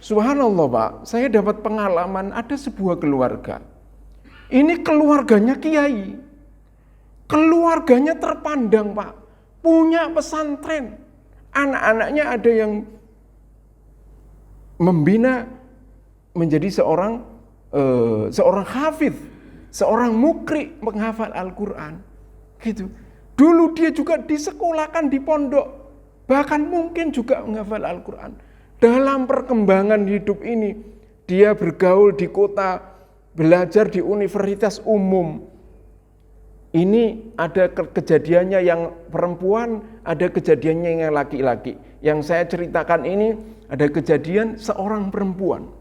Subhanallah Pak, saya dapat pengalaman ada sebuah keluarga. Ini keluarganya kiai. Keluarganya terpandang Pak, punya pesantren. Anak-anaknya ada yang membina menjadi seorang hafidz, seorang mukri menghafal Al-Quran. Gitu. Dulu dia juga disekolahkan di pondok, bahkan mungkin juga menghafal Al-Quran. Dalam perkembangan hidup ini, dia bergaul di kota, belajar di universitas umum. Ini ada kejadiannya yang perempuan, ada kejadiannya yang laki-laki. Yang saya ceritakan ini ada kejadian seorang perempuan.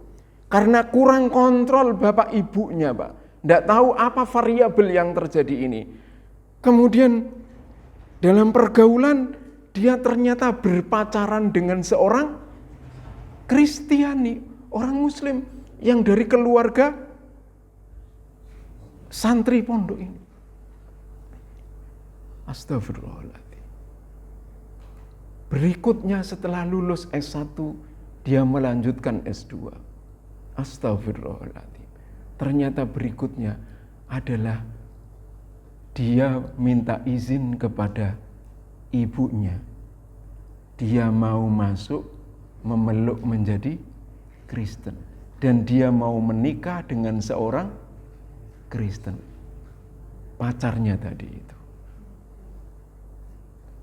Karena kurang kontrol bapak ibunya Pak. Tidak tahu apa variabel yang terjadi ini. Kemudian dalam pergaulan dia ternyata berpacaran dengan seorang Kristiani, orang Muslim yang dari keluarga santri pondok ini. Astagfirullahaladzim. Berikutnya setelah lulus S1, dia melanjutkan S2. Astagfirullahaladzim. Ternyata berikutnya adalah dia minta izin kepada ibunya. Dia mau masuk memeluk menjadi Kristen. Dan dia mau menikah dengan seorang Kristen. Pacarnya tadi itu.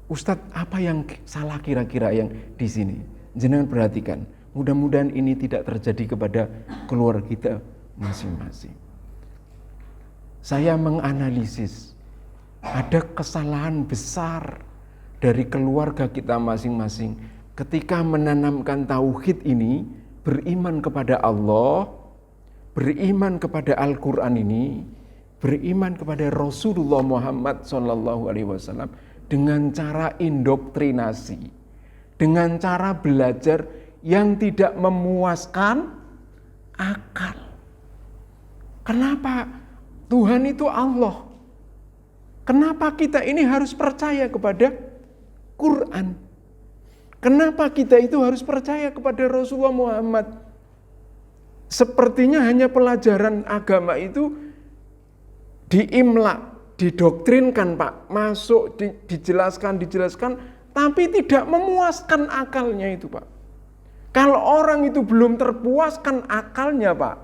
Ustadz, apa yang salah kira-kira yang di sini? Jangan perhatikan. Mudah-mudahan ini tidak terjadi kepada keluarga kita masing-masing. Saya menganalisis ada kesalahan besar dari keluarga kita masing-masing ketika menanamkan tauhid ini, beriman kepada Allah, beriman kepada Al-Quran ini, beriman kepada Rasulullah Muhammad SAW dengan cara indoktrinasi, dengan cara belajar yang tidak memuaskan akal. Kenapa? Tuhan itu Allah. Kenapa kita ini harus percaya kepada Quran? Kenapa kita itu harus percaya kepada Rasulullah Muhammad? Sepertinya hanya pelajaran agama itu diimla, didoktrinkan Pak, masuk, dijelaskan, tapi tidak memuaskan akalnya itu Pak. Kalau orang itu belum terpuaskan akalnya Pak,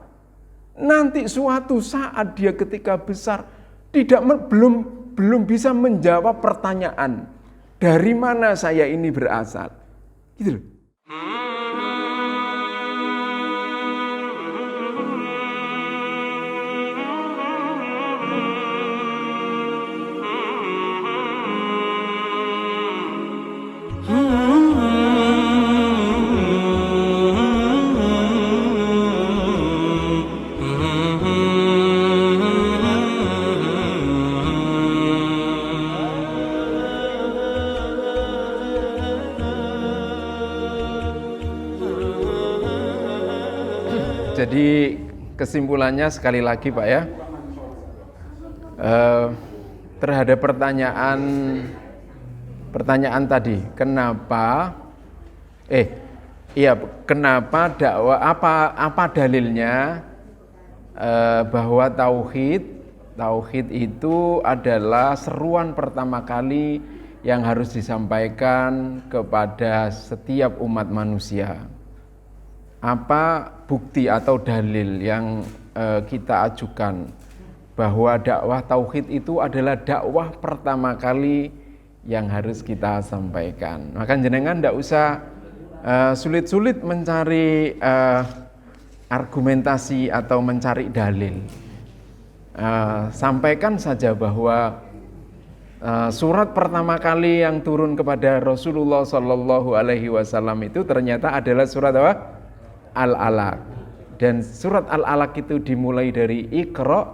nanti suatu saat dia ketika besar belum bisa menjawab pertanyaan, dari mana saya ini berasal. Gitu loh. Jadi kesimpulannya sekali lagi Pak ya, terhadap pertanyaan tadi, kenapa dakwah, apa dalilnya bahwa tauhid itu adalah seruan pertama kali yang harus disampaikan kepada setiap umat manusia. Apa bukti atau dalil yang kita ajukan bahwa dakwah tauhid itu adalah dakwah pertama kali yang harus kita sampaikan. Maka jenengan tidak usah sulit-sulit mencari argumentasi atau mencari dalil. Sampaikan saja bahwa surat pertama kali yang turun kepada Rasulullah SAW itu ternyata adalah surat apa? Al-Alaq. Dan surat Al-Alaq itu dimulai dari Iqra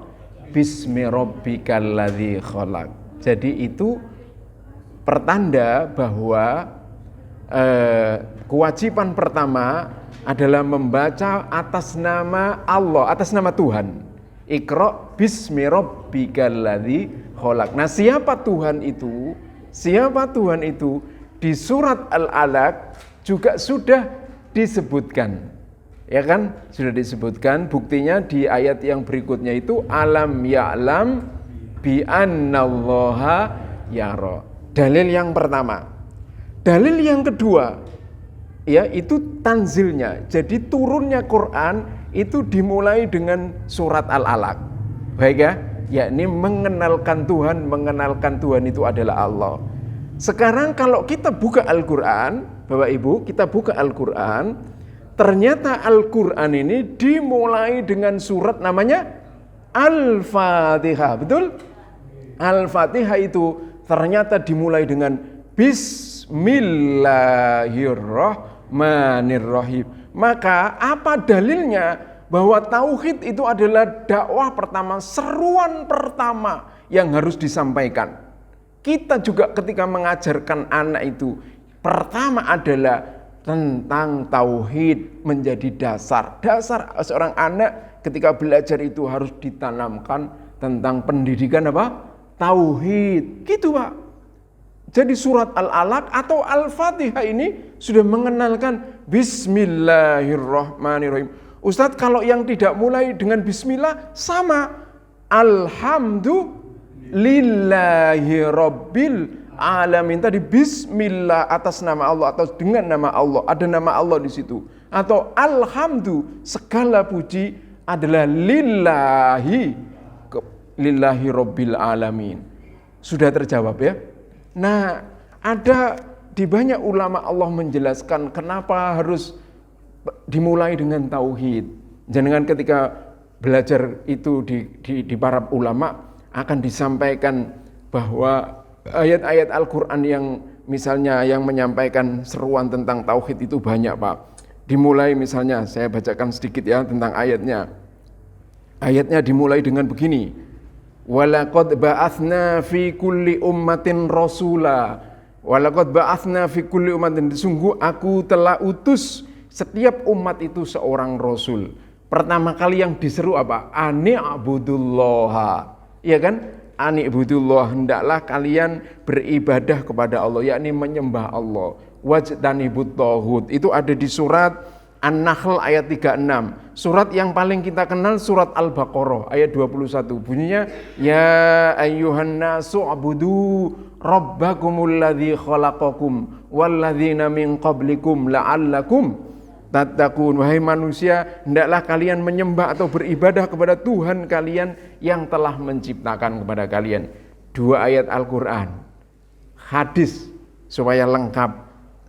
bismi rabbikal ladzi khalaq. Jadi itu pertanda bahwa kewajiban pertama adalah membaca atas nama Allah, atas nama Tuhan. Iqra bismi rabbikal ladzi khalaq. Nah, siapa Tuhan itu? Siapa Tuhan itu? Di surat Al-Alaq juga sudah disebutkan. Ya kan? Sudah disebutkan, buktinya di ayat yang berikutnya itu alam ya'lam bi annallaha yara. Dalil yang pertama. Dalil yang kedua, ya itu tanzilnya. Jadi turunnya Quran itu dimulai dengan surat Al-Alaq. Baik ya? Yakni mengenalkan Tuhan itu adalah Allah. Sekarang kalau kita buka Al-Quran, Bapak Ibu, kita buka Al-Quran, ternyata Al-Quran ini dimulai dengan surat namanya Al-Fatihah, betul? Al-Fatihah itu ternyata dimulai dengan Bismillahirrahmanirrahim. Maka apa dalilnya bahwa tauhid itu adalah dakwah pertama, seruan pertama yang harus disampaikan. Kita juga ketika mengajarkan anak itu, pertama adalah tentang tauhid menjadi dasar. Dasar seorang anak ketika belajar itu harus ditanamkan tentang pendidikan apa? Tauhid. Gitu Pak. Jadi surat Al-Alaq atau Al-Fatihah ini sudah mengenalkan Bismillahirrahmanirrahim. Ustadz, kalau yang tidak mulai dengan bismillah sama. Alhamdulillahi rabbil alamin. Tadi bismillah atas nama Allah atau dengan nama Allah. Ada nama Allah di situ. Atau alhamdu, segala puji adalah lillahi rabbil alamin. Sudah terjawab ya? Nah, ada di banyak ulama Allah menjelaskan kenapa harus dimulai dengan tauhid. Jangan ketika belajar itu di para ulama akan disampaikan bahwa ayat-ayat Al-Quran yang misalnya yang menyampaikan seruan tentang tauhid itu banyak Pak. Dimulai misalnya, saya bacakan sedikit ya tentang ayatnya. Ayatnya dimulai dengan begini. Walaqad ba'atsna fi kulli ummatin rasula. Walaqad ba'atsna fi kulli ummatin, sungguh aku telah utus setiap umat itu seorang rasul. Pertama kali yang diseru apa? Ani'budullaha. Iya kan? Ani'budullah, hendaklah kalian beribadah kepada Allah, yakni menyembah Allah. Wajtanibut tauhid. Itu ada di surat An-Nahl ayat 36. Surat yang paling kita kenal surat Al-Baqarah ayat 21. Bunyinya ya ayyuhan nasu abudu rabbakumul ladzi khalaqakum walladzina min qablikum la'allakum tattaqun. Wahai manusia, hendaklah kalian menyembah atau beribadah kepada Tuhan kalian yang telah menciptakan kepada kalian. Dua ayat Al-Quran. Hadis supaya lengkap.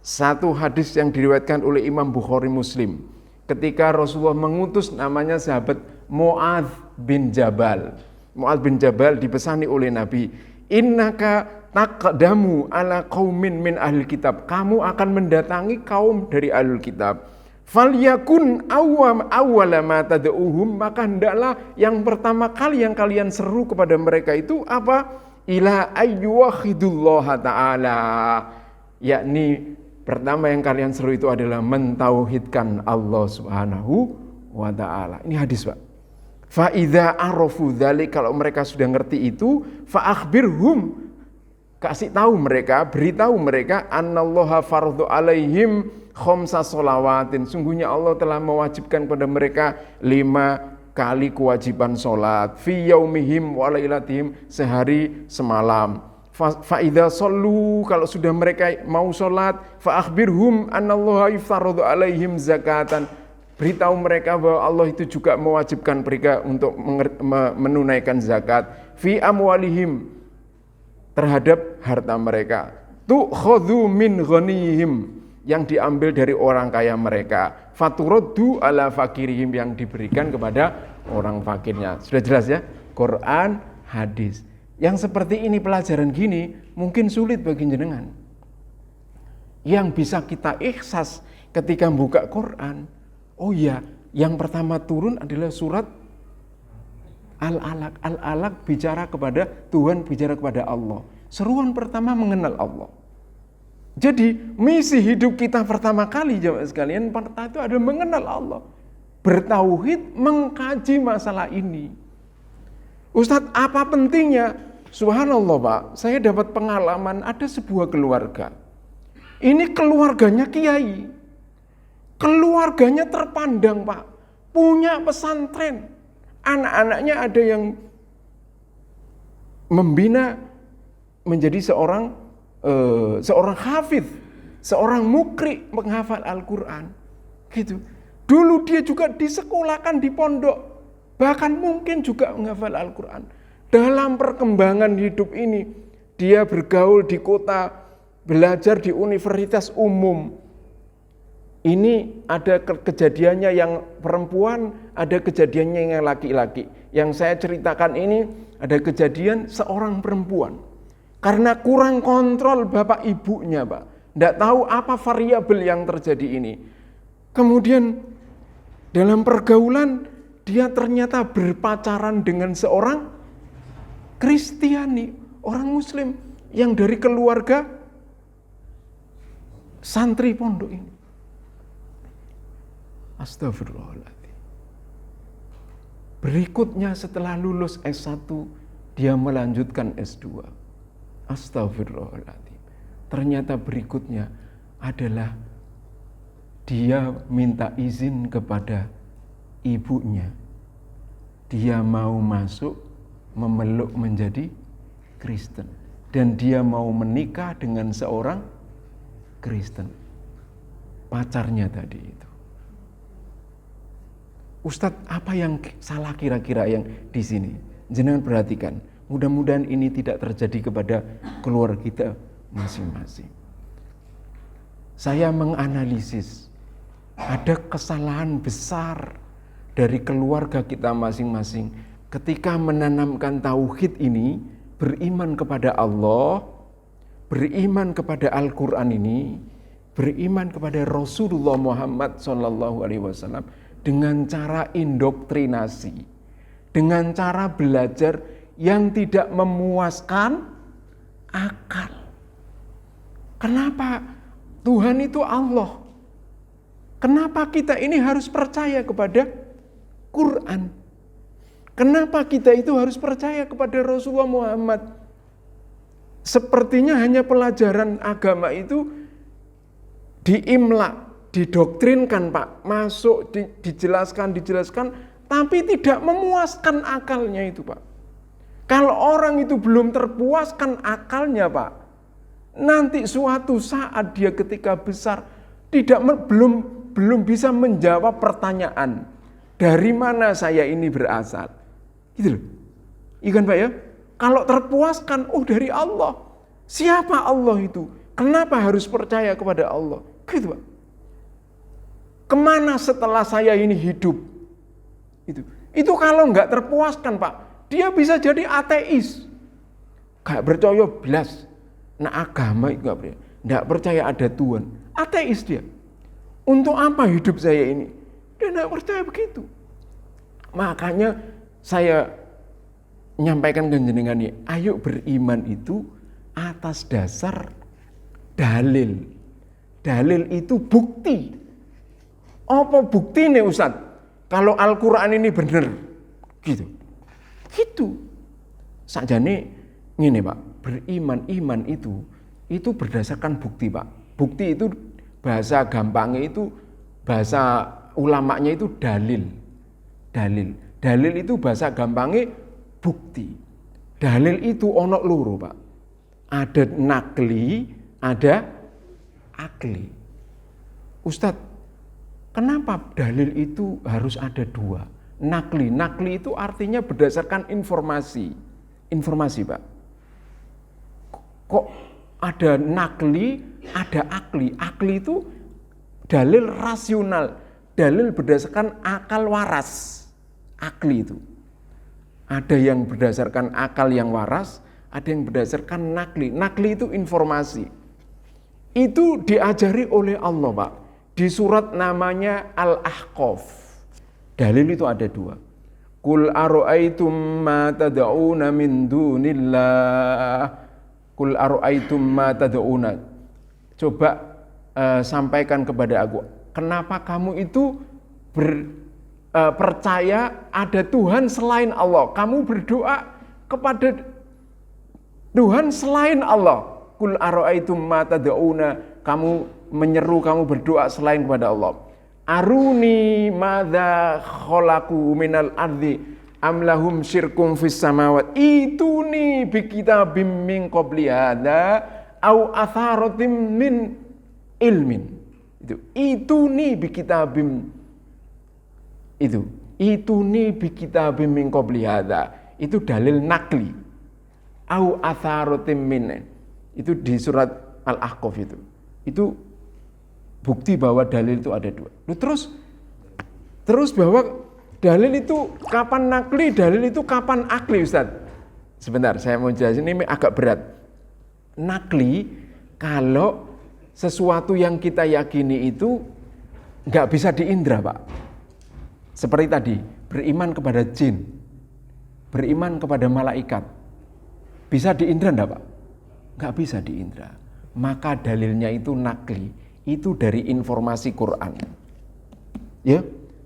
Satu hadis yang diriwayatkan oleh Imam Bukhari Muslim. Ketika Rasulullah mengutus namanya sahabat Mu'adz bin Jabal. Mu'adz bin Jabal dipesani oleh Nabi. Innaka taqdamu ala qaumin min ahlil kitab. Kamu akan mendatangi kaum dari ahlul kitab. Falyakun awwala ma tad'uhum, maka hendaklah yang pertama kali yang kalian seru kepada mereka itu apa? Ila ayyuwahidullaha ta'ala, yakni pertama yang kalian seru itu adalah mentauhidkan Allah Subhanahu wa ta'ala. Ini hadis Pak. Fa idza arafu dzalik, kalau mereka sudah ngerti itu, fa akhbirhum, kasih tahu mereka, beritahu mereka, annallaha fardhu alaihim khamsa sholawatin, sungguhnya Allah telah mewajibkan pada mereka 5 kali kewajiban sholat, fi yaumihim wa lailatihim, sehari semalam. Fa idza shallu, kalau sudah mereka mau sholat, fa akhbirhum annallaha yaftaradhu alaihim zakatan, beritahu mereka bahwa Allah itu juga mewajibkan mereka untuk menunaikan zakat, fi amwalihim, terhadap harta mereka, tu'khadhu min ghanihim, yang diambil dari orang kaya mereka, faturaddu ala fakirihim, yang diberikan kepada orang fakirnya. Sudah jelas ya? Quran, hadis. Yang seperti ini, pelajaran gini mungkin sulit bagi jenengan. Yang bisa kita ikhsas ketika buka Quran. Oh iya, yang pertama turun adalah surat Al-Alaq. Al-Alaq bicara kepada Tuhan, bicara kepada Allah. Seruan pertama mengenal Allah. Jadi misi hidup kita pertama kali jemaah sekalian, pertama itu adalah mengenal Allah. Bertauhid, mengkaji masalah ini. Ustadz, apa pentingnya? Subhanallah Pak, saya dapat pengalaman ada sebuah keluarga. Ini keluarganya kiai. Keluarganya terpandang, Pak. Punya pesantren. Anak-anaknya ada yang membina menjadi seorang hafidz, seorang mukri menghafal Al-Quran. Gitu. Dulu dia juga disekolahkan di pondok, bahkan mungkin juga menghafal Al-Quran. Dalam perkembangan hidup ini, dia bergaul di kota, belajar di universitas umum. Ini ada kejadiannya yang perempuan, ada kejadiannya yang laki-laki. Yang saya ceritakan ini ada kejadian seorang perempuan. Karena kurang kontrol bapak ibunya, Pak. Tidak tahu apa variabel yang terjadi ini. Kemudian dalam pergaulan dia ternyata berpacaran dengan seorang Kristiani, orang Muslim yang dari keluarga santri pondok ini. Astagfirullahaladzim. Berikutnya setelah lulus S1, dia melanjutkan S2. Astagfirullahaladzim. Ternyata berikutnya adalah dia minta izin kepada ibunya. Dia mau masuk memeluk menjadi Kristen. Dan dia mau menikah dengan seorang Kristen. Pacarnya tadi itu. Ustadz, apa yang salah kira-kira yang di sini? Jangan perhatikan. Mudah-mudahan ini tidak terjadi kepada keluarga kita masing-masing. Saya menganalisis ada kesalahan besar dari keluarga kita masing-masing ketika menanamkan tauhid ini, beriman kepada Allah, beriman kepada Al-Quran ini, beriman kepada Rasulullah Muhammad SAW dengan cara indoktrinasi, dengan cara belajar yang tidak memuaskan akal. Kenapa? Tuhan itu Allah. Kenapa kita ini harus percaya kepada Quran? Kenapa kita itu harus percaya kepada Rasulullah Muhammad? Sepertinya hanya pelajaran agama itu diimla, didoktrinkan, Pak, masuk, dijelaskan, tapi tidak memuaskan akalnya itu, Pak. Kalau orang itu belum terpuaskan akalnya, Pak, nanti suatu saat dia ketika besar belum bisa menjawab pertanyaan, dari mana saya ini berasal, gitu loh. Iya kan, Pak ya? Kalau terpuaskan, dari Allah. Siapa Allah itu? Kenapa harus percaya kepada Allah? Gitu, Pak. Kemana setelah saya ini hidup? Itu kalau nggak terpuaskan, Pak, dia bisa jadi ateis, nggak percaya belas. Nah, agama itu nggak percaya ada Tuhan, ateis dia. Untuk apa hidup saya ini? Dia nggak percaya begitu. Makanya saya menyampaikan ke jenengan ini, ayo beriman itu atas dasar dalil. Dalil itu bukti. Apa bukti nih Ustaz? Kalau Al-Quran ini benar, gitu. Sakjane ngene, Pak. Beriman itu berdasarkan bukti, Pak. Bukti itu bahasa gampangnya itu, bahasa ulamanya itu dalil. Dalil itu bahasa gampangnya bukti. Dalil itu ono loro, Pak. Ada nakli, ada akli. Ustadz, kenapa dalil itu harus ada dua? Nakli itu artinya berdasarkan informasi, Pak. Kok ada nakli, ada akli? Akli itu dalil rasional, dalil berdasarkan akal waras. Akli itu ada yang berdasarkan akal yang waras, ada yang berdasarkan nakli. Nakli itu informasi. Itu diajari oleh Allah, Pak. Di surat namanya Al-Ahqaf. Dalil itu ada dua. Qul aro'aitum ma tad'una min dunillah. Qul aro'aitum ma tad'una. Coba sampaikan kepada aku. Kenapa kamu itu percaya ada Tuhan selain Allah? Kamu berdoa kepada Tuhan selain Allah. Qul aro'aitum ma tad'una. Kamu menyeru, kamu berdoa selain kepada Allah. Aruni madza khalaqu minal ardi am lahum syirkum fis samawat ituni bi kitabim min qabli hadza au atharatim min ilmin. Ituni bi kitabim ituni bi kitabim min qabli hadza itu dalil nakli. Au atharatim min itu di surat Al-Ahqaf itu bukti bahwa dalil itu ada dua. Terus bahwa dalil itu kapan nakli, dalil itu kapan akli, Ustaz? Sebentar, saya mau jelasin, ini agak berat. Nakli, kalau sesuatu yang kita yakini itu nggak bisa diindra, Pak. Seperti tadi, beriman kepada jin, beriman kepada malaikat. Bisa diindra enggak, Pak? Nggak bisa diindra. Maka dalilnya itu nakli, itu dari informasi Quran. Ya.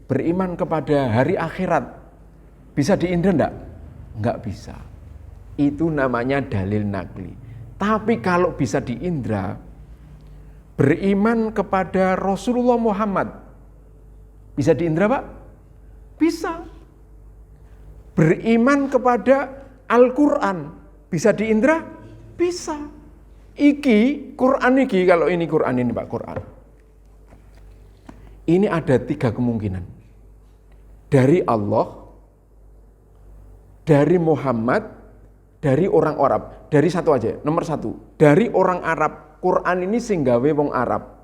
Beriman kepada hari akhirat bisa diindra enggak? Enggak bisa. Itu namanya dalil nakli. Tapi kalau bisa diindra, beriman kepada Rasulullah Muhammad bisa diindra, Pak? Bisa. Beriman kepada Al-Quran bisa diindra? Bisa. Quran iki, kalau ini Quran ini, Pak, Quran. Ini ada 3 kemungkinan. Dari Allah, dari Muhammad, dari orang Arab. Dari satu aja, nomor 1. Dari orang Arab, Quran ini sing gawe wong Arab.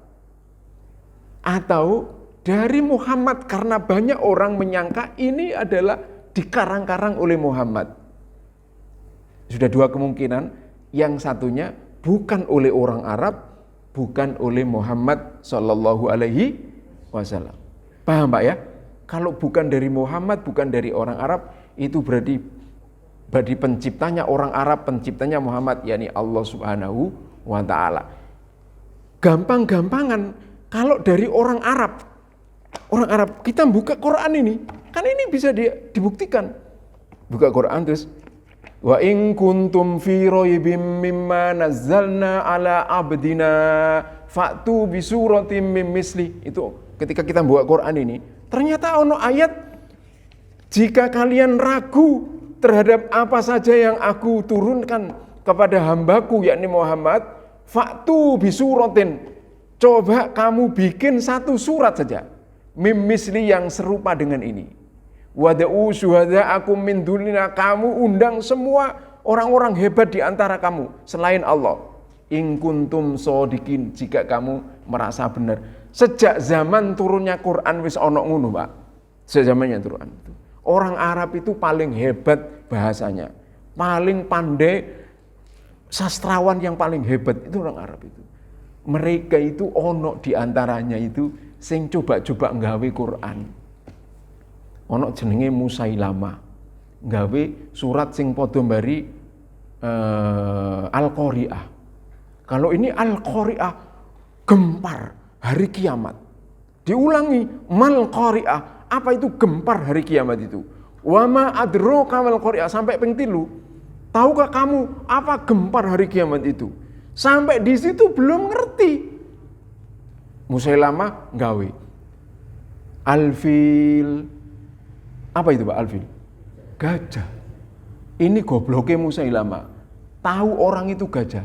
Atau dari Muhammad, karena banyak orang menyangka ini adalah dikarang-karang oleh Muhammad. Sudah 2 kemungkinan, yang satunya bukan oleh orang Arab, bukan oleh Muhammad Sallallahu Alaihi Wasallam. Paham, Pak, ya? Kalau bukan dari Muhammad, bukan dari orang Arab, itu berarti penciptanya orang Arab, penciptanya Muhammad, yakni Allah Subhanahu wa Ta'ala. Gampang-gampangan, kalau dari orang Arab, kita buka Quran ini, kan ini bisa dibuktikan. Buka Quran terus, wa in kuntum fi raibim mimma nazzalna ala abdina fa'tu bi suratim mim misli. Itu ketika kita buka Quran ini, ternyata ono ayat, jika kalian ragu terhadap apa saja yang aku turunkan kepada hambaku yakni Muhammad, fa'tu bisuratin, coba kamu bikin 1 surat saja, mim misli yang serupa dengan ini. Wada'u syuhada'akum min dunina, kamu undang semua orang-orang hebat di antara kamu selain Allah. In kuntum shodiqin, jika kamu merasa benar. Sejak zaman turunnya Quran wis ono ngono, Pak. Sejak zamannya turun. Orang Arab itu paling hebat bahasanya. Paling pandai, sastrawan yang paling hebat itu orang Arab itu. Mereka itu ono di antaranya itu sing coba-coba nggawe Quran. Ono jenenge Musailama. Nggawe surat sing padha mbari Al-Qari'ah. Kalau ini Al-Qari'ah gempar hari kiamat. Diulangi, mal qari'ah. Apa itu gempar hari kiamat itu? Wa ma adraka mal qari'ah, sampai ping 3. Tahukah kamu apa gempar hari kiamat itu? Sampai di situ belum ngerti. Musailama gawe alfil. Apa itu, Pak, alfil? Gajah. Ini gobloknya Musailama. Tahu orang itu gajah.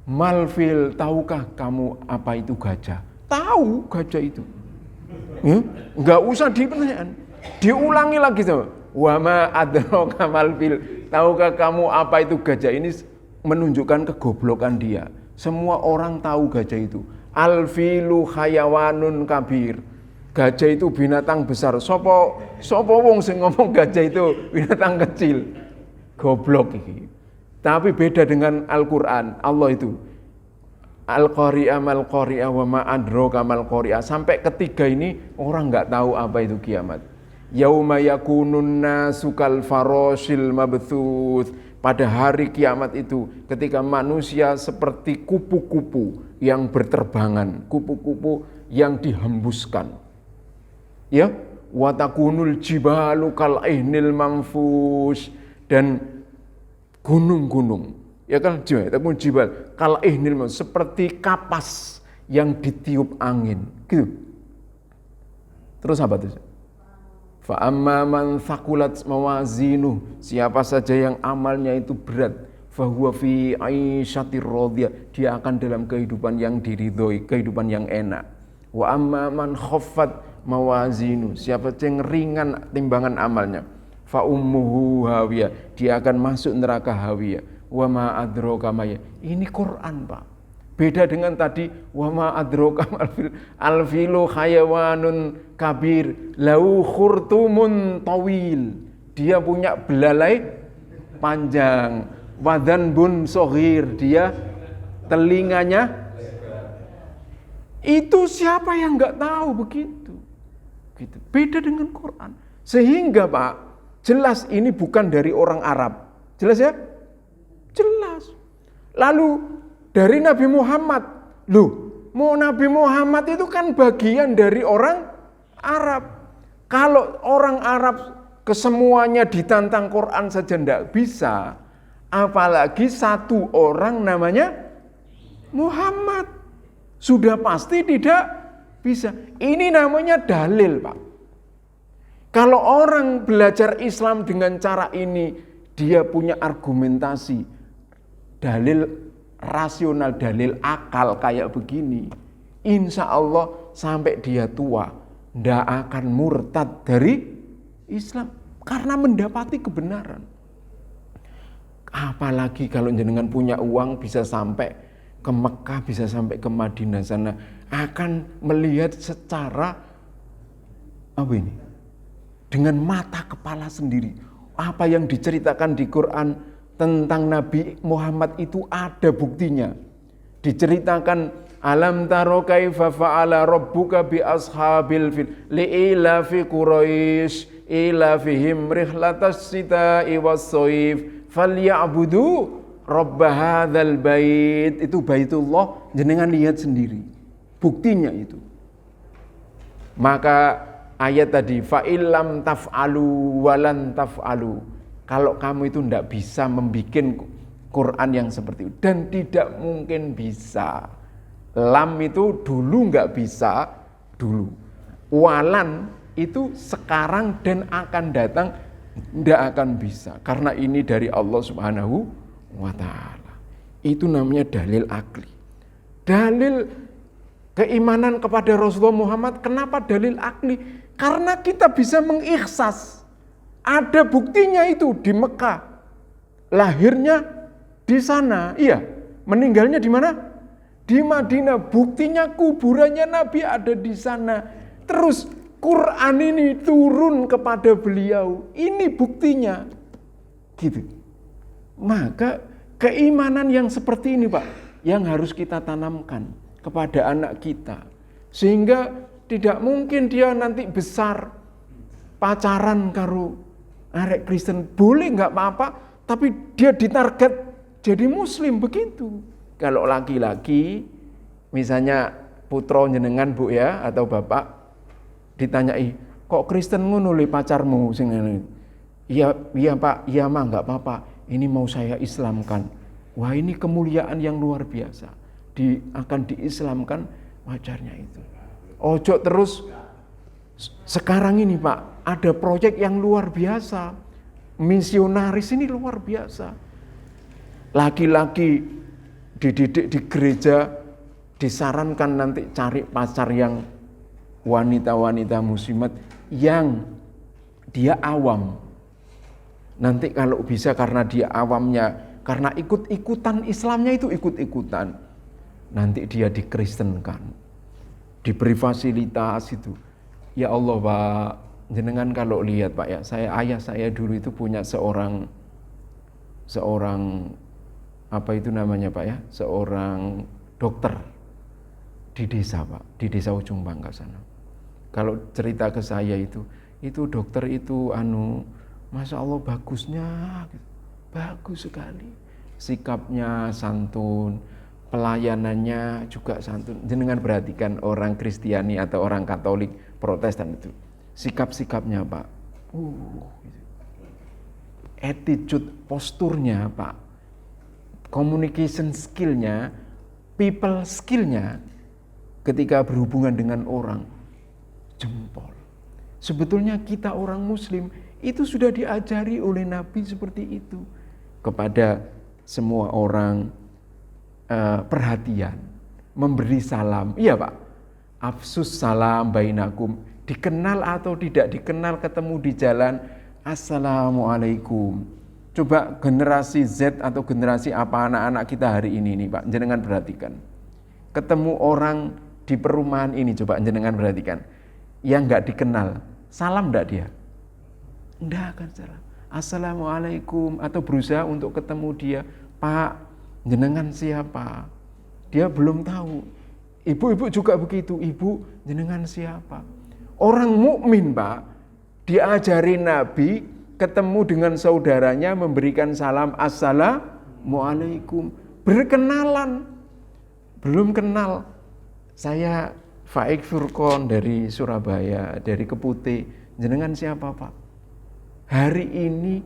Malfil, tahukah kamu apa itu gajah? Tahu gajah itu. Enggak usah dipertanyakan. Diulangi lagi sama. Wa ma adraka malfil. Tahukah kamu apa itu gajah? Ini menunjukkan kegoblokan dia. Semua orang tahu gajah itu. Alfilu hayawanun kabir. Gajah itu binatang besar. Sopo wong sing ngomong gajah itu binatang kecil. Goblok iki. Tapi beda dengan Al-Qur'an. Allah itu Al-Qari'ah mal-Qari'ah wa ma adraka mal-Qari'ah. Sampai ketiga ini orang enggak tahu apa itu kiamat. Yauma yakunun nasu kal farosil mabthuts. Pada hari kiamat itu ketika manusia seperti kupu-kupu yang berterbangan, kupu-kupu yang dihembuskan. Ya, wa takunul jibalu kal ihnil manfus, dan gunung-gunung, ya kan, jibal kal ihnil, seperti kapas yang ditiup angin, gitu. Terus apa tuh? Fa amma man thaqulat mawazinu, siapa saja yang amalnya itu berat, fahuwa fi aisyatir radiyah, dia akan dalam kehidupan yang diridhoi, kehidupan yang enak. Wa amma man khaffat mawazinu, siapa yang ringan timbangan amalnya, fa ummuhu hawiyah, dia akan masuk neraka hawiyah. Wa ma adraka ma, ini Quran, Pak. Beda dengan tadi wa ma adraka alfilu hayawanun kabir lau khurtumun tawil, dia punya belalai panjang, wadan bun sohir, dia telinganya. Itu siapa yang nggak tahu begitu? Gitu. Beda dengan Quran. Sehingga Pak, jelas ini bukan dari orang Arab. Jelas ya? Jelas. Lalu dari Nabi Muhammad, Nabi Muhammad itu kan bagian dari orang Arab. Kalau orang Arab kesemuanya ditantang Quran saja tidak bisa, apalagi satu orang namanya Muhammad, sudah pasti tidak bisa. Ini namanya dalil, Pak. Kalau orang belajar Islam dengan cara ini, dia punya argumentasi, dalil rasional, dalil akal kayak begini, insya Allah sampai dia tua ndak akan murtad dari Islam karena mendapati kebenaran. Apalagi kalau jenengan punya uang bisa sampai ke Mekah, bisa sampai ke Madinah sana, akan melihat secara dengan mata kepala sendiri apa yang diceritakan di Quran tentang Nabi Muhammad itu ada buktinya. Diceritakan alam taro kaifa fa'ala rabbuka bi ashabil fil li'ila fi quraish ila fihim rihlatas sita'i was-shaif falyabudu rabb hadzal bait. Itu Baitullah, jenengan lihat sendiri buktinya itu. Maka ayat tadi fa illam taf'alu walan taf'alu, kalau kamu itu tidak bisa membuat Quran yang seperti itu, dan tidak mungkin bisa. Lam itu dulu nggak bisa, dulu. Walan itu sekarang dan akan datang tidak akan bisa, karena ini dari Allah Subhanahu wa Ta'ala. Itu namanya dalil akli. Dalil keimanan kepada Rasulullah Muhammad. Kenapa dalil akli? Karena kita bisa mengikhsas. Ada buktinya itu di Mekah. Lahirnya di sana, iya. Meninggalnya di mana? Di Madinah. Buktinya kuburannya Nabi ada di sana. Terus Quran ini turun kepada beliau. Ini buktinya. Gitu. Maka keimanan yang seperti ini, Pak, yang harus kita tanamkan kepada anak kita. Sehingga tidak mungkin dia nanti besar pacaran karo arek Kristen, boleh nggak apa-apa, tapi dia ditarget jadi Muslim begitu. Kalau laki-laki, misalnya putra jenengan Bu ya atau bapak, ditanyai, kok Kristen ngono le pacarmu sing ngene? Iya Pak, iya mah nggak apa-apa. Ini mau saya Islamkan. Wah ini kemuliaan yang luar biasa. Akan diislamkan pacarnya itu. Ojo terus. Sekarang ini Pak, ada proyek yang luar biasa. Misionaris ini luar biasa. Laki-laki dididik di gereja, disarankan nanti cari pacar yang wanita-wanita muslimat yang dia awam. Nanti kalau bisa karena dia awamnya, karena ikut-ikutan Islamnya itu ikut-ikutan, nanti dia dikristenkan, diberi fasilitas itu. Ya Allah Pak, jenengan kalau lihat Pak ya, ayah saya dulu itu punya seorang apa itu namanya Pak ya, seorang dokter di desa Pak, di desa Ujung Bangka sana. Kalau cerita ke saya itu dokter itu Masya Allah bagusnya, bagus sekali, sikapnya santun, pelayanannya juga santun. Jenengan perhatikan orang Kristiani atau orang Katolik, Protestan itu, sikap-sikapnya Pak, attitude, posturnya Pak, communication skillnya, people skillnya, ketika berhubungan dengan orang, jempol. Sebetulnya kita orang muslim itu sudah diajari oleh Nabi seperti itu. Kepada semua orang perhatian, memberi salam. Iya Pak, afsus salam bainakum. Dikenal atau tidak dikenal, ketemu di jalan, Assalamualaikum. Coba generasi Z atau generasi apa anak-anak kita hari ini nih Pak, jenengan perhatikan. Ketemu orang di perumahan ini, coba jenengan perhatikan. Yang nggak dikenal, salam enggak dia? Enggak akan salam. Assalamualaikum, atau berusaha untuk ketemu dia, Pak, jenengan siapa? Dia belum tahu. Ibu-ibu juga begitu, Ibu, jenengan siapa? Orang mukmin Pak, diajari Nabi ketemu dengan saudaranya memberikan salam Assalamualaikum, berkenalan. Belum kenal, saya Faik Furqon dari Surabaya, dari Keputih, jenengan siapa Pak? Hari ini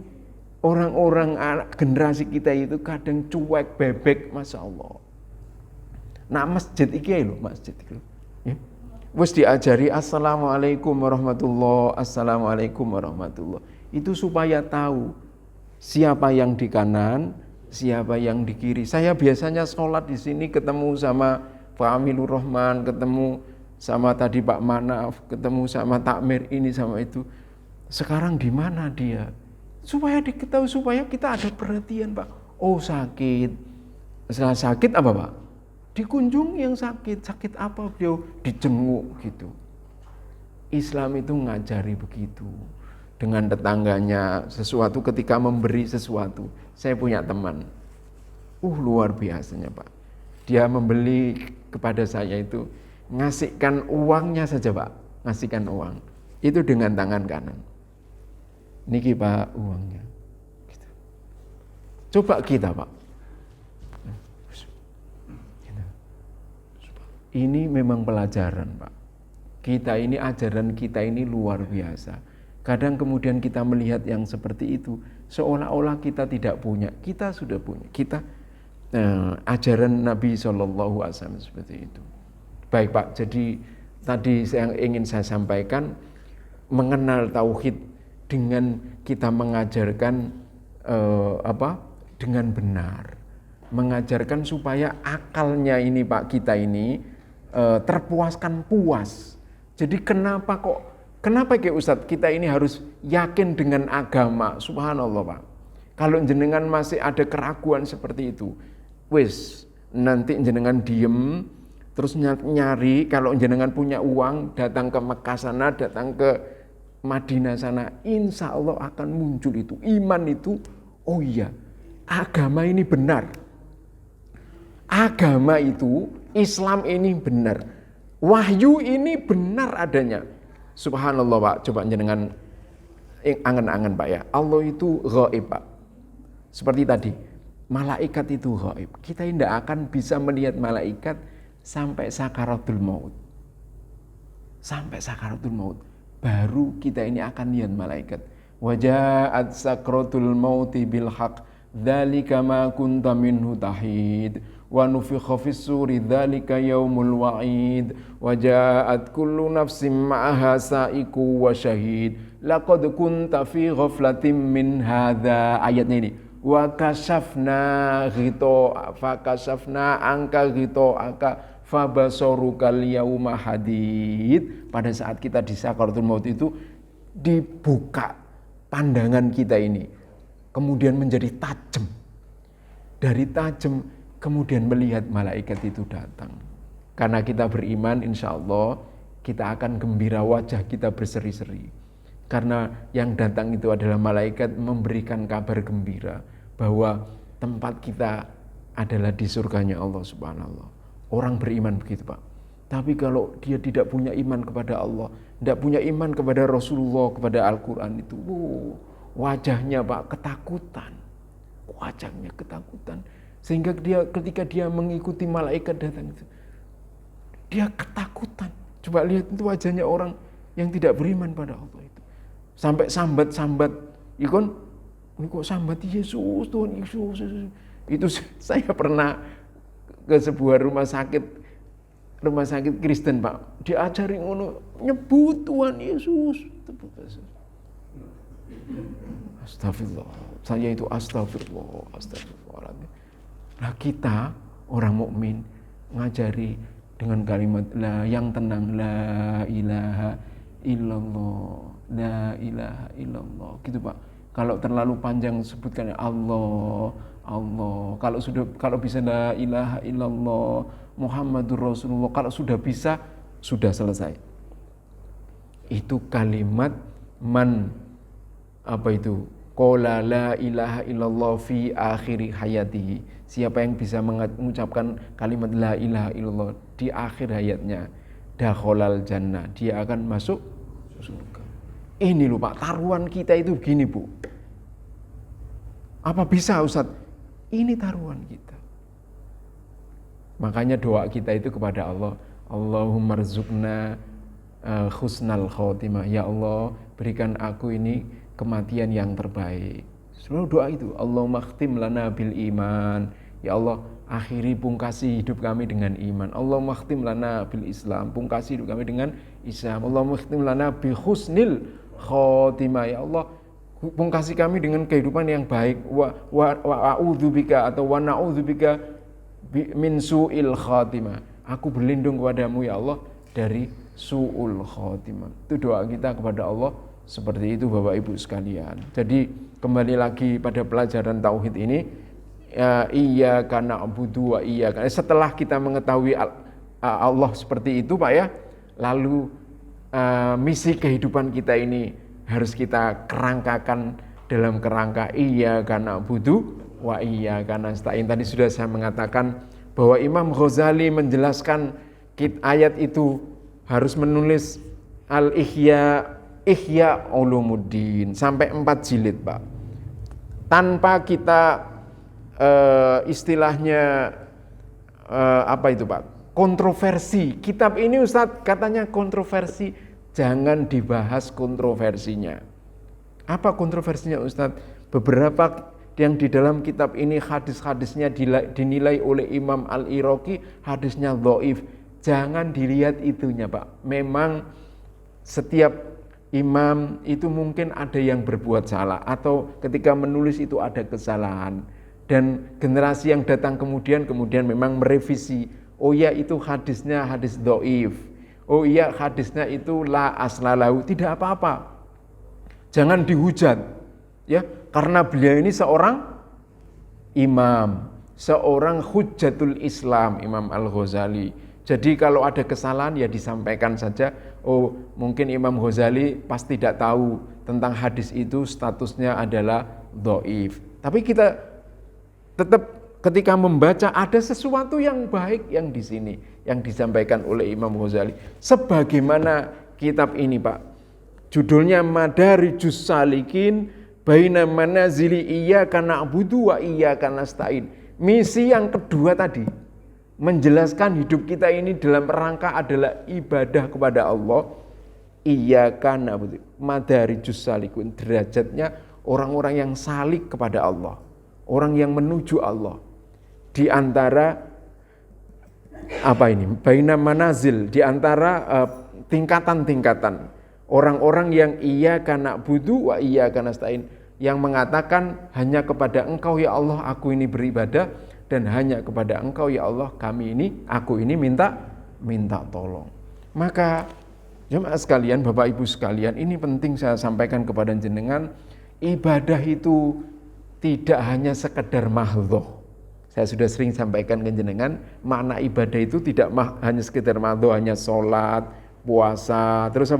orang-orang generasi kita itu kadang cuek, bebek, Masya Allah. Nah masjid iki lho, masjid iki lho. Ya. Wis diajari Assalamualaikum warahmatullah, Assalamualaikum warahmatullah. Itu supaya tahu siapa yang di kanan, siapa yang di kiri. Saya biasanya sholat di sini ketemu sama Pak Aminur Rahman, ketemu sama tadi Pak Manaf, ketemu sama takmir ini sama itu. Sekarang di mana dia? Supaya diketahui, supaya kita ada perhatian Pak. Oh sakit. Setelah sakit apa Pak? Dikunjungi yang sakit. Sakit apa beliau? Dijenguk gitu. Islam itu ngajari begitu. Dengan tetangganya sesuatu, ketika memberi sesuatu. Saya punya teman. Luar biasanya Pak. Dia membeli kepada saya itu, ngasihkan uangnya saja Pak. Ngasihkan uang. Itu dengan tangan kanan. Niki Pak uangnya. Gitu. Coba kita Pak. Ini memang pelajaran Pak. Kita ini, ajaran kita ini luar biasa. Kadang kemudian kita melihat yang seperti itu, seolah-olah kita tidak punya. Kita sudah punya. Kita ajaran Nabi SAW seperti itu. Baik Pak, jadi tadi yang ingin saya sampaikan, mengenal tauhid dengan kita mengajarkan dengan benar, mengajarkan supaya akalnya ini Pak, kita ini terpuaskan puas. Jadi kenapa kayak Ustadz kita ini harus yakin dengan agama? Subhanallah Pak. Kalau jenengan masih ada keraguan seperti itu, wis nanti jenengan diem, terus nyari, kalau jenengan punya uang, datang ke Mekah sana, datang ke Madinah sana, insya Allah akan muncul itu, iman itu, oh iya, agama ini benar. Agama itu, Islam ini benar. Wahyu ini benar adanya. Subhanallah Pak, coba jenengan angan-angan Pak ya. Allah itu ghaib Pak. Seperti tadi, malaikat itu ghaib. Kita tidak akan bisa melihat malaikat sampai sakaratul maut. Sampai sakaratul maut. Baru kita ini akan lihat malaikat. Waja'at sakratul mauti bil haq. Dzalika ma kunta minhu tahid. Wa nufikha fis suri dzalika yaumul wa'id. Waja'at kullu nafsin ma'aha sa'iku wa syahid. Laqad kunta fi ghaflatin min hadza. Ayatnya ini. Wa kasyafna angka aka fabasorukal yauma hadid. Pada saat kita di sakaratul maut itu dibuka pandangan kita ini, kemudian menjadi tajam. Dari tajam kemudian melihat malaikat itu datang. Karena kita beriman, insya Allah kita akan gembira, wajah kita berseri-seri. Karena yang datang itu adalah malaikat memberikan kabar gembira bahwa tempat kita adalah di surganya Allah Subhanallah. Orang beriman begitu Pak. Tapi kalau dia tidak punya iman kepada Allah, tidak punya iman kepada Rasulullah, kepada Al-Quran itu, wajahnya Pak ketakutan. Wajahnya ketakutan. Sehingga dia ketika dia mengikuti malaikat datang itu, dia ketakutan. Coba lihat itu wajahnya orang yang tidak beriman pada Allah itu. Sampai sambat-sambat, ikon, ini kok sambat Yesus, Tuhan Yesus. Itu saya pernah ke sebuah rumah sakit, rumah sakit Kristen Pak, diajari ngono nyebut Tuhan Yesus. Astagfirullah, saya itu astagfirullah. Nah kita orang mukmin ngajari dengan kalimat yang tenang, la ilaha illallah, gitu Pak. Kalau terlalu panjang sebutkan Allah. Kalau bisa la ilaha illallah Muhammadur Rasulullah, kalau sudah bisa, sudah selesai. Itu kalimat qala la ilaha illallah fi akhiri hayatihi. Siapa yang bisa mengucapkan kalimat la ilaha illallah di akhir hayatnya, dakhalal jannah, dia akan masuk surga. Ini loh Pak, taruhan kita itu begini Bu. Apa bisa Ustaz? Ini taruhan kita. Makanya doa kita itu kepada Allah, Allahumma rzuqna husnal khotimah. Ya Allah, berikan aku ini kematian yang terbaik. Selalu doa itu, Allahumma khtim lana bil iman. Ya Allah, akhiri pungkasi hidup kami dengan iman. Allahumma khtim lana bil Islam, pungkasi hidup kami dengan Islam. Allahumma khtim lana bi husnil khotimah. Ya Allah, pungkasi kami dengan kehidupan yang baik. Wa a'udzubika atau wa na'udzubika min su'il khatimah. Aku berlindung kepadamu ya Allah dari su'ul khatimah. Itu doa kita kepada Allah. Seperti itu Bapak Ibu sekalian. Jadi kembali lagi pada pelajaran tauhid ini, iyyaka na'budu wa iyyaka. Setelah kita mengetahui Allah seperti itu Pak ya, lalu misi kehidupan kita ini harus kita kerangkakan dalam kerangka iyyaka na'budu wa iyyaka nasta'in. Tadi sudah saya mengatakan bahwa Imam Ghazali menjelaskan ayat itu harus menulis Ihya Ulumuddin sampai 4 jilid Pak. Tanpa kita istilahnya Pak? Kontroversi. Kitab ini Ustadz katanya kontroversi, jangan dibahas kontroversinya. Apa kontroversinya Ustadz? Beberapa yang di dalam kitab ini hadis-hadisnya dinilai oleh Imam Al-Iraqi hadisnya dhaif. Jangan dilihat itunya Pak. Memang setiap imam itu mungkin ada yang berbuat salah atau ketika menulis itu ada kesalahan, dan generasi yang datang kemudian memang merevisi, oh ya itu hadisnya hadis dhaif, oh iya hadisnya itu la aslalahu, tidak apa-apa, jangan dihujat ya, karena beliau ini seorang imam, seorang hujjatul Islam, Imam Al-Ghazali. Jadi kalau ada kesalahan ya disampaikan saja. Oh mungkin Imam Ghazali pas tidak tahu tentang hadis itu statusnya adalah dhaif. Tapi kita tetap ketika membaca ada sesuatu yang baik yang di sini yang disampaikan oleh Imam Ghazali. Sebagaimana kitab ini Pak, judulnya Madarijus Salikin Baina Manazili Iyyaka na'budu wa iyyaka nasta'in. Misi yang kedua tadi, menjelaskan hidup kita ini dalam rangka adalah ibadah kepada Allah. Iyyaka na'budu, madarijus salikun, derajatnya orang-orang yang salik kepada Allah, orang yang menuju Allah. Di antara baina manazil, di antara tingkatan-tingkatan orang-orang yang iyyaka na'budu wa iyyaka nasta'in, yang mengatakan hanya kepada Engkau ya Allah aku ini beribadah, dan hanya kepada Engkau ya Allah aku ini minta tolong. Maka jemaah sekalian, Bapak Ibu sekalian, ini penting saya sampaikan kepada jenengan, ibadah itu tidak hanya sekedar mahdhoh. Saya sudah sering sampaikan ke jenengan, makna ibadah itu tidak hanya sekedar mahdhoh, hanya sholat, puasa, terus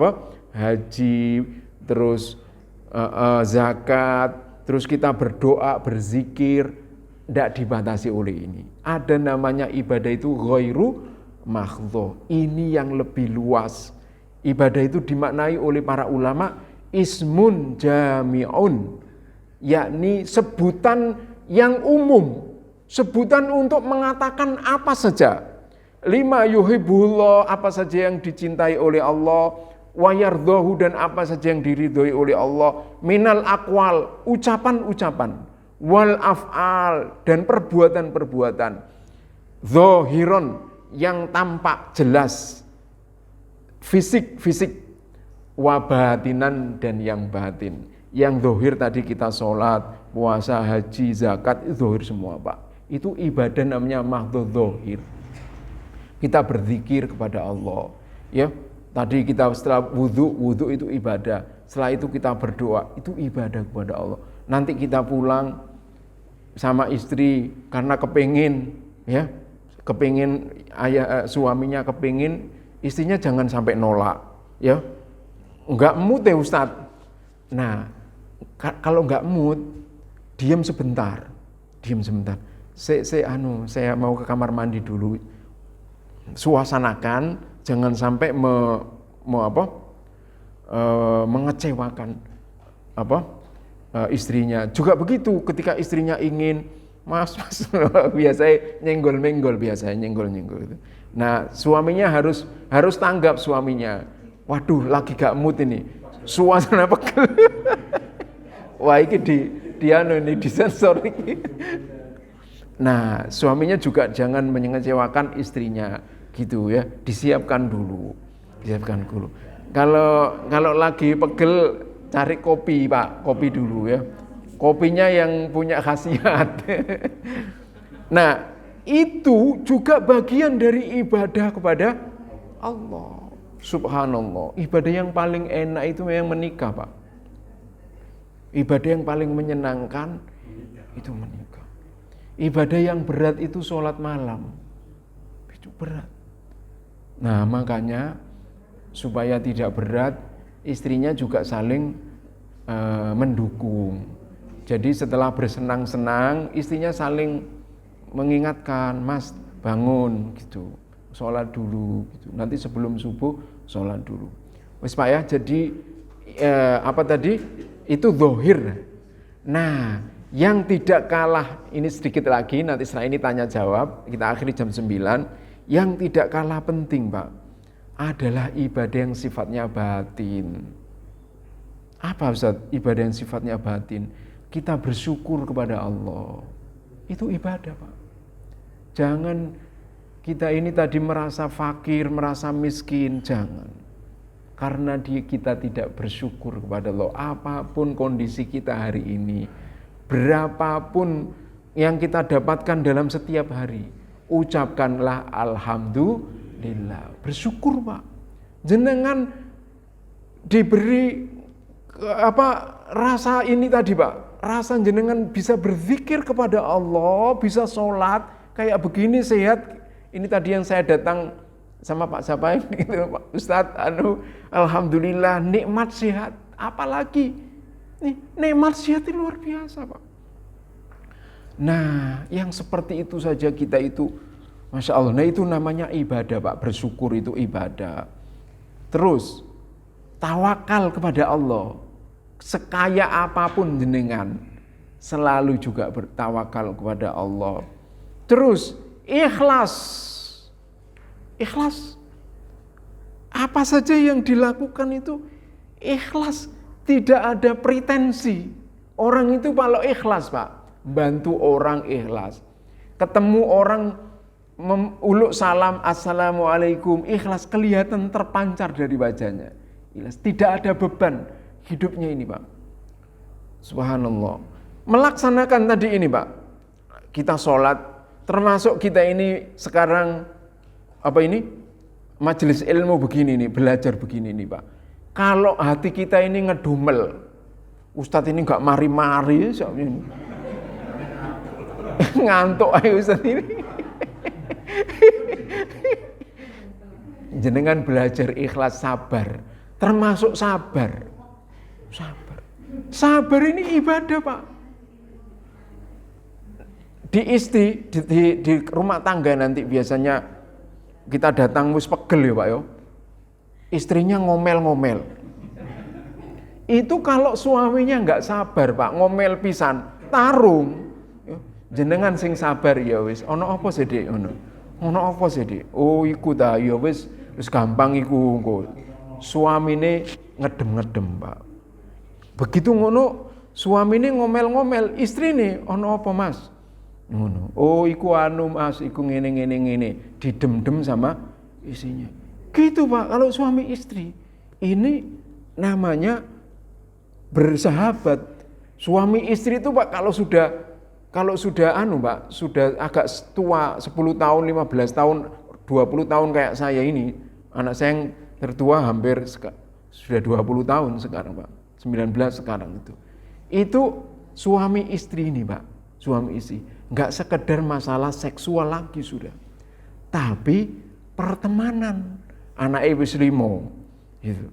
haji, terus zakat, terus kita berdoa, berzikir. Tidak dibatasi oleh ini. Ada namanya ibadah itu ghairu mahdhoh. Ini yang lebih luas. Ibadah itu dimaknai oleh para ulama ismun jami'un, yakni sebutan yang umum, sebutan untuk mengatakan apa saja. Lima yuhibbullah, apa saja yang dicintai oleh Allah, wa yardhahu, dan apa saja yang diridhoi oleh Allah, minal aqwal, ucapan-ucapan, wal af'al, dan perbuatan-perbuatan, zahiron, yang tampak jelas, fisik, wabatinan dan yang batin. Yang zahir tadi kita sholat, puasa, haji, zakat, itu zahir semua Pak. Itu ibadah namanya mahdhuz zahir. Kita berzikir kepada Allah. Ya, tadi kita setelah wudu itu ibadah. Setelah itu kita berdoa, itu ibadah kepada Allah. Nanti kita pulang sama istri karena kepingin suaminya kepingin, istrinya jangan sampai nolak, ya. Enggak mood ya Ustadz. Nah, kalau enggak mood, diam sebentar. Saya mau ke kamar mandi dulu. Suasanakan, jangan sampai mengecewakan istrinya. Juga begitu ketika istrinya ingin mas biasanya nyenggol itu. Nah, suaminya harus tanggap suaminya. Waduh, lagi gak mood ini. Suasana pegel. Wah, ini disensor ini. Nah, suaminya juga jangan mengecewakan istrinya gitu ya. Disiapkan dulu. Kalau lagi pegel, cari kopi Pak, kopi dulu ya. Kopinya yang punya khasiat. Nah, itu juga bagian dari ibadah kepada Allah. Subhanallah. Ibadah yang paling enak itu memang menikah Pak. Ibadah yang paling menyenangkan itu menikah. Ibadah yang berat itu sholat malam. Itu berat. Nah, makanya supaya tidak berat, istrinya juga saling mendukung. Jadi setelah bersenang-senang, istrinya saling mengingatkan, Mas bangun gitu, sholat dulu gitu. Nanti sebelum subuh sholat dulu. Wes Pak ya, jadi itu zahir. Nah, yang tidak kalah, ini sedikit lagi, nanti setelah ini tanya jawab, kita akhiri jam 9. Yang tidak kalah penting Pak, adalah ibadah yang sifatnya batin. Apa Ustaz ibadah yang sifatnya batin? Kita bersyukur kepada Allah. Itu ibadah Pak. Jangan kita ini tadi merasa fakir, merasa miskin, jangan. Karena kita tidak bersyukur kepada Allah. Apapun kondisi kita hari ini, berapapun yang kita dapatkan dalam setiap hari, ucapkanlah alhamdulillah. Bersyukur Pak. Jenengan diberi rasa ini tadi Pak. Rasa jenengan bisa berzikir kepada Allah, bisa sholat kayak begini sehat. Ini tadi yang saya datang sama Pak siapa gitu, Pak Ustadz, alhamdulillah nikmat sehat. Apalagi nih nikmat sehat itu luar biasa Pak. Nah, yang seperti itu saja kita itu, masya Allah. Nah, itu namanya ibadah Pak. Bersyukur itu ibadah. Terus tawakal kepada Allah. Sekaya apapun jenengan, selalu juga bertawakal kepada Allah. Terus ikhlas. Apa saja yang dilakukan itu ikhlas, tidak ada pretensi. Orang itu kalau ikhlas Pak, bantu orang ikhlas. Ketemu orang uluk salam, assalamualaikum, ikhlas, kelihatan terpancar dari wajahnya. Ikhlas, tidak ada beban hidupnya ini Pak. Subhanallah. Melaksanakan tadi ini Pak, kita sholat, termasuk kita ini sekarang majelis ilmu begini nih, belajar begini nih Pak. Kalau hati kita ini ngedumel, Ustadz ini nggak mari-mari, ngantuk ayo Ustadz ini. Jenengan belajar ikhlas, sabar, termasuk sabar. Sabar ini ibadah Pak. Di rumah tangga nanti biasanya kita datang mus pegel ya Pak yo. Istrinya ngomel-ngomel. Itu kalau suaminya nggak sabar Pak, ngomel pisan, tarung. Jenengan sing sabar ya wis. Ono apa sih Dik? Ono apa sih Dik? Oh iku ta ya wis gampang iku engko. Suamine ngedem-ngedem Pak. Begitu ngono suamine ngomel-ngomel, istrine ono apa Mas? Ngono. Oh, iku anu Mas, iku ngene, didem-dem sama isinya. Gitu Pak, kalau suami istri. Ini namanya bersahabat. Suami istri itu Pak kalau sudah anu Pak, sudah agak tua 10 tahun, 15 tahun, 20 tahun kayak saya ini. Anak saya yang tertua hampir sudah 20 tahun sekarang Pak. 19 sekarang itu. Itu suami istri ini Pak, suami istri. Enggak sekedar masalah seksual lagi sudah. Tapi pertemanan. Anak ibu limo gitu.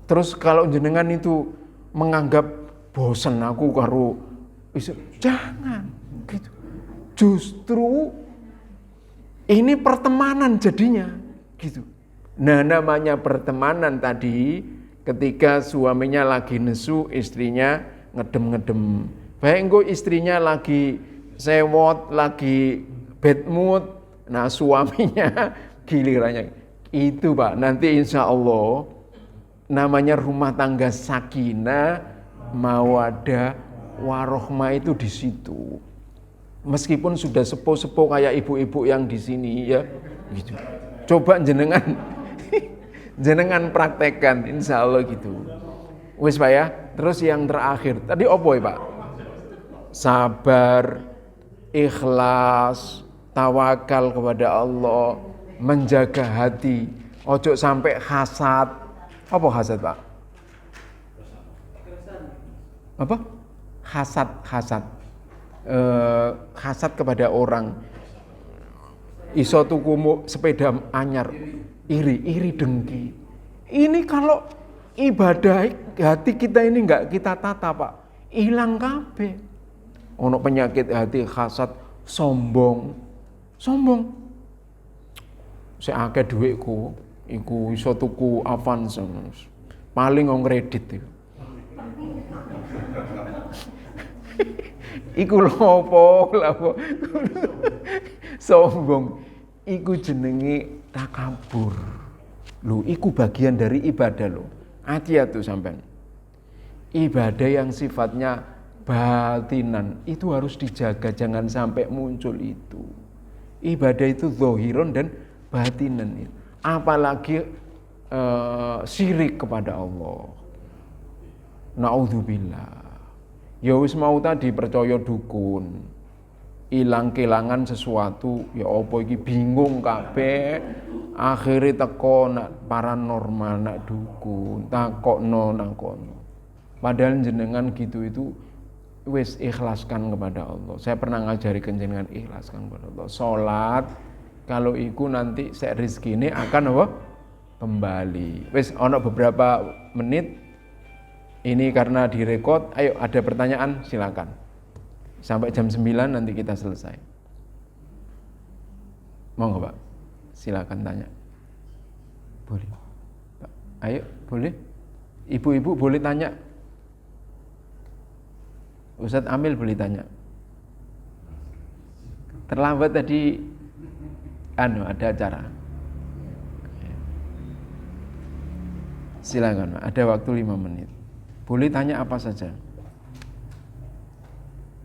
Terus kalau jenengan itu menganggap bosen aku karo jangan gitu. Justru ini pertemanan jadinya gitu. Nah, namanya pertemanan tadi ketika suaminya lagi nesu, istrinya ngedem-ngedem. Baik engko istrinya lagi sewot, lagi bad mood, nah suaminya gilirannya. Itu Pak, nanti insya Allah namanya rumah tangga sakinah, mawaddah, warohmah itu di situ. Meskipun sudah sepuh-sepuh kayak ibu-ibu yang di sini ya, gitu. Coba jenengan praktekkan, insya Allah gitu. Wis Pak ya. Terus yang terakhir, tadi opo ya Pak? Sabar, ikhlas, tawakal kepada Allah, menjaga hati, ojo sampai hasad. Apa hasad Pak? Apa? Hasad. Hasad kepada orang. Iso tuku sepeda anyar, iri dengki. Ini kalau ibadah hati kita ini enggak kita tata Pak, hilang kabeh. Ono penyakit hati, hasad, sombong. Saya akeh dhuwitku, iku iso tuku Avance. Paling ngong kredit iku. Iku lopo. Sombong. Iku jenenge takabur. Lho, iku bagian dari ibadah lho. Hati-hati sampean. Ibadah yang sifatnya batinan itu harus dijaga, jangan sampai muncul itu. Ibadah itu zahiron dan batinan. Apalagi syirik kepada Allah. Naudzubillah. Ya wis mau tadi percaya dukun. Ilang kelangan sesuatu, ya apa iki bingung kabeh. Akhire teko nak paranormal, nak dukun, takokno. Padahal jenengan gitu itu wis ikhlaskan kepada Allah. Saya pernah ngajari jenengan ikhlaskan kepada Allah. Salat kalau iku nanti sek rezekine akan apa? Kembali. Wis ana beberapa menit ini karena direkod. Ayo ada pertanyaan silakan. Sampai jam 9 nanti kita selesai. Mau enggak, Pak? Silakan tanya. Boleh. Pak, ayo, boleh. Ibu-ibu boleh tanya. Ustadz Amil boleh tanya. Terlambat tadi ada acara. Silakan, ada waktu 5 menit. Boleh tanya apa saja.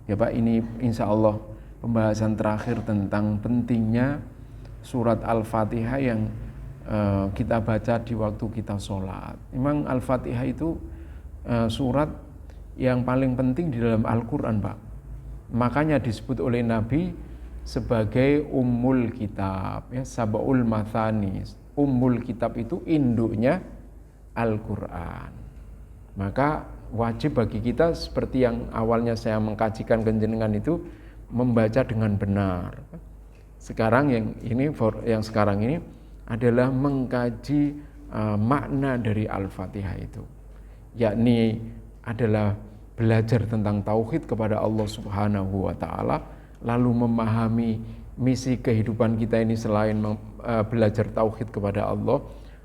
Ya Pak, ini insya Allah pembahasan terakhir tentang pentingnya surat Al-Fatihah yang kita baca di waktu kita sholat. Memang Al-Fatihah itu surat yang paling penting di dalam Al-Quran Pak. Makanya disebut oleh Nabi sebagai Ummul Kitab, ya, Sab'ul Mathani. Ummul Kitab itu induknya Al-Quran. Maka wajib bagi kita seperti yang awalnya saya mengkajikan kenjenengan itu membaca dengan benar. Sekarang yang sekarang ini adalah mengkaji makna dari Al-Fatihah itu, yakni adalah belajar tentang tauhid kepada Allah Subhanahu wa taala, lalu memahami misi kehidupan kita ini selain belajar tauhid kepada Allah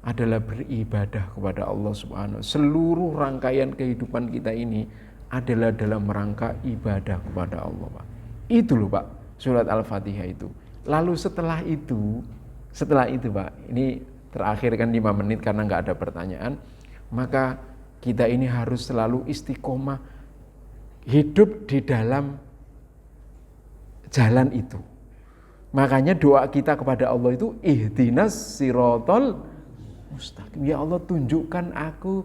adalah beribadah kepada Allah Subhanahu. Seluruh rangkaian kehidupan kita ini adalah dalam rangka ibadah kepada Allah, Pak. Itu loh Pak, surat Al-Fatihah itu. Lalu setelah itu Pak, ini terakhir kan 5 menit karena nggak ada pertanyaan, maka kita ini harus selalu istiqomah hidup di dalam jalan itu. Makanya doa kita kepada Allah itu ihdinas siratal mustaqim. Ya Allah, tunjukkan aku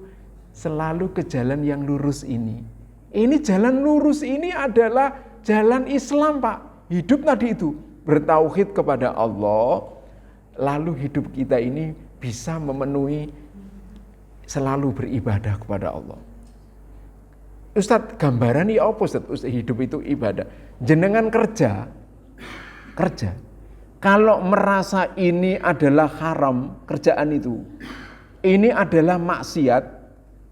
selalu ke jalan yang lurus ini. Ini jalan lurus ini adalah jalan Islam, Pak. Hidup tadi itu bertauhid kepada Allah, lalu hidup kita ini bisa memenuhi selalu beribadah kepada Allah. Ustadz, gambaran ini apa Ustadz? Hidup itu ibadah. Jenengan kerja. Kalau merasa ini adalah haram, kerjaan itu, ini adalah maksiat,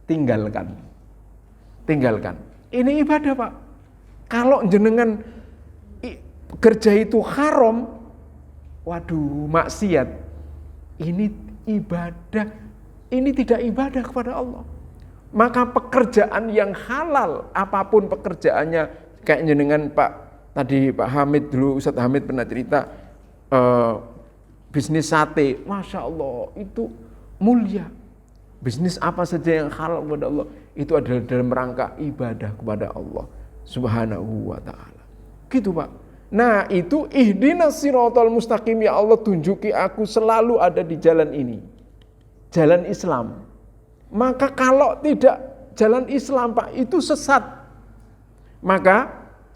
tinggalkan. Ini ibadah, Pak. Kalau jenengan kerja itu haram, waduh, maksiat. Ini ibadah, ini tidak ibadah kepada Allah. Maka pekerjaan yang halal, apapun pekerjaannya, kayak jenengan tadi Pak Hamid dulu, Ustadz Hamid pernah cerita bisnis sate, Masya Allah itu mulia. Bisnis apa saja yang halal kepada Allah itu adalah dalam rangka ibadah kepada Allah Subhanahu wa ta'ala. Gitu, Pak. Nah, itu ihdinas siratal mustaqim, ya Allah tunjuki aku selalu ada di jalan ini. Jalan Islam. Maka kalau tidak jalan Islam, Pak, itu sesat. Maka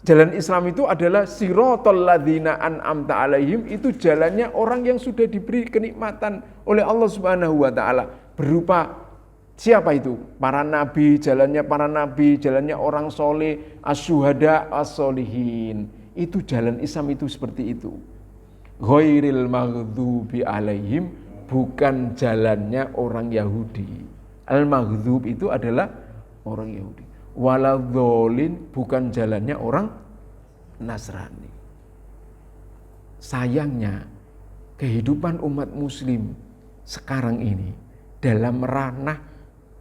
jalan Islam itu adalah siratal ladzina an'amta alaihim, itu jalannya orang yang sudah diberi kenikmatan oleh Allah Subhanahu wa taala. Berupa siapa itu? Para nabi, jalannya orang soleh, asyuhada, as-solihin. Itu jalan Islam itu seperti itu. Ghairil maghdubi alaihim, bukan jalannya orang Yahudi. Al-maghdub itu adalah orang Yahudi. Waladhdallin, bukan jalannya orang Nasrani. Sayangnya kehidupan umat muslim sekarang ini dalam ranah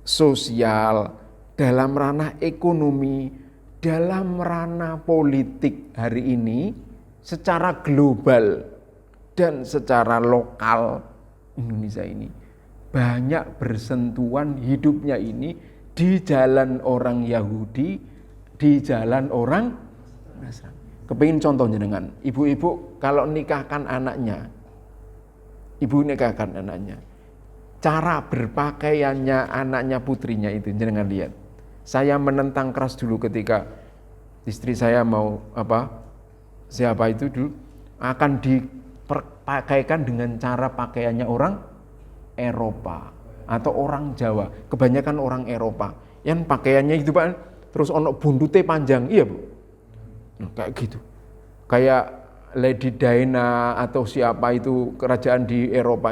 sosial, dalam ranah ekonomi, dalam ranah politik hari ini secara global dan secara lokal Indonesia ini banyak bersentuhan hidupnya ini di jalan orang Yahudi, di jalan orang Nasrani. Kepingin contohnya dengan ibu-ibu kalau nikahkan anaknya, cara berpakaiannya anaknya putrinya itu jangan lihat. Saya menentang keras dulu ketika istri saya mau siapa itu dulu akan dipakaikan dengan cara pakaiannya orang Eropa atau orang Jawa, kebanyakan orang Eropa yang pakaiannya itu Pak, terus ono buntute panjang, iya Bu, kayak gitu, kayak Lady Diana atau siapa itu kerajaan di Eropa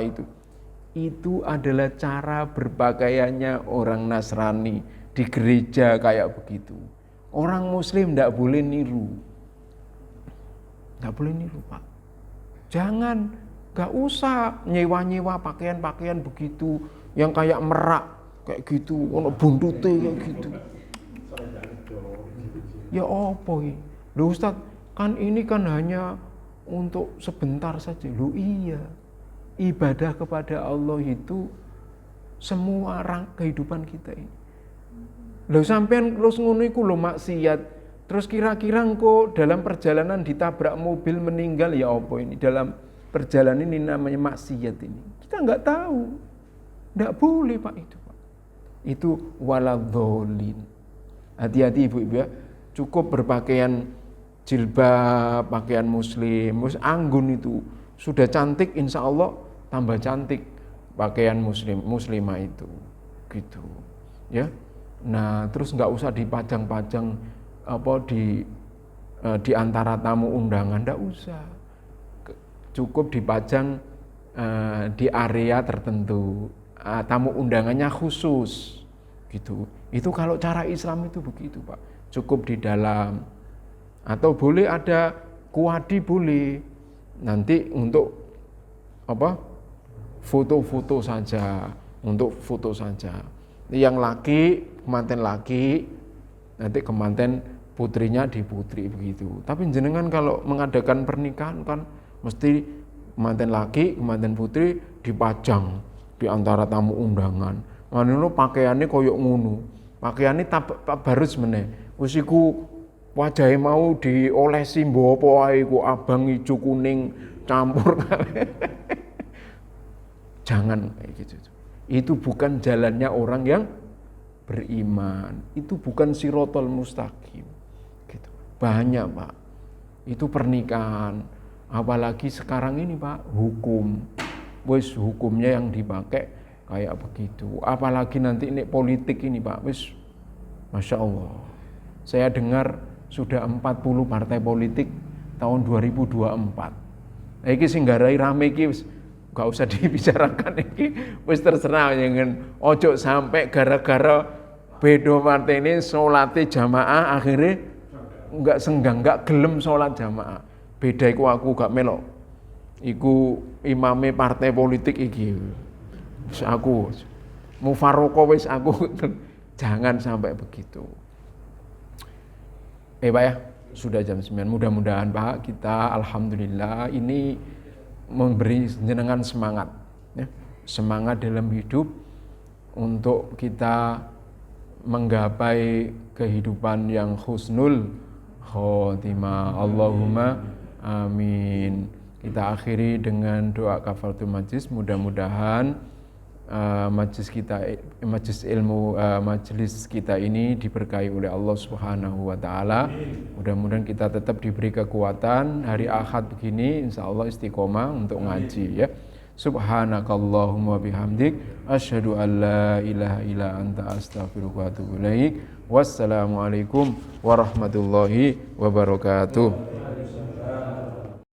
itu adalah cara berpakaiannya orang Nasrani di gereja kayak begitu. Orang Muslim tidak boleh niru, Pak. Jangan. Gak usah nyewa-nyewa pakaian-pakaian begitu yang kayak merak kayak gitu, ono buntute kayak gitu. Ya apa ini? Loh Ustaz, kan ini kan hanya untuk sebentar saja. Loh iya. Ibadah kepada Allah itu semua kehidupan kita ini. Loh sampean terus ngono iku lho maksiat. Terus kira-kira engko dalam perjalanan ditabrak mobil meninggal, ya apa ini? Dalam perjalanan ini namanya maksiat ini. Kita nggak tahu. Nggak boleh Pak itu. Pak. Itu waladhdallin. Hati-hati ibu-ibu ya. Cukup berpakaian jilbab, pakaian muslim. Anggun itu. Sudah cantik insya Allah tambah cantik pakaian muslimah itu. Gitu. Ya. Nah terus nggak usah dipajang-pajang di antara tamu undangan. Nggak usah. Cukup dipajang di area tertentu, tamu undangannya khusus gitu. Itu kalau cara Islam itu begitu Pak, cukup di dalam, atau boleh ada kuadi boleh, nanti untuk foto-foto saja, yang laki kemanten laki, nanti kemanten putrinya di putri begitu. Tapi jenengan kalau mengadakan pernikahan kan mesti kemanten laki, kemanten putri dipajang di antara tamu undangan. Ngono pakaiannya koyok ngono. Pakaiannya tabarus meneh. Wis iku Wajahe mau diolesi mbopo ae ku abang, ijo, kuning campur. Jangan kayak gitu. Itu bukan jalannya orang yang beriman. Itu bukan sirotol mustaqim. Gitu. Banyak Pak. Itu pernikahan. Apalagi sekarang ini Pak, hukum. Wis hukumnya yang dipakai kayak begitu. Apalagi nanti ini politik ini Pak. Wis Masya Allah. Saya dengar sudah 40 partai politik tahun 2024. Iki sing garai rame iki wis gak usah dibicarakan iki, wis terserah jangan ojo sampai gara-gara bedo partai ini salate jamaah akhirnya enggak gelem salat jamaah. Beda iku aku gak melok. Iku imame partai politik iki. Wis aku mufaroko wis aku jangan sampai begitu. Pak ya, sudah jam 9. Mudah-mudahan Pak kita alhamdulillah ini memberi jenengan semangat ya. Semangat dalam hidup untuk kita menggapai kehidupan yang husnul khotimah. Allahumma amin. Kita akhiri dengan doa kafaratul majlis. Mudah-mudahan majelis kita ini diberkahi oleh Allah Subhanahu wa taala. Mudah-mudahan kita tetap diberi kekuatan hari Ahad begini insyaallah istiqomah untuk ngaji ya. Subhanakallahumma bihamdik asyhadu an la ilaha illa anta astaghfiruka wa atubu ilaik. Wassalamualaikum warahmatullahi wabarakatuh.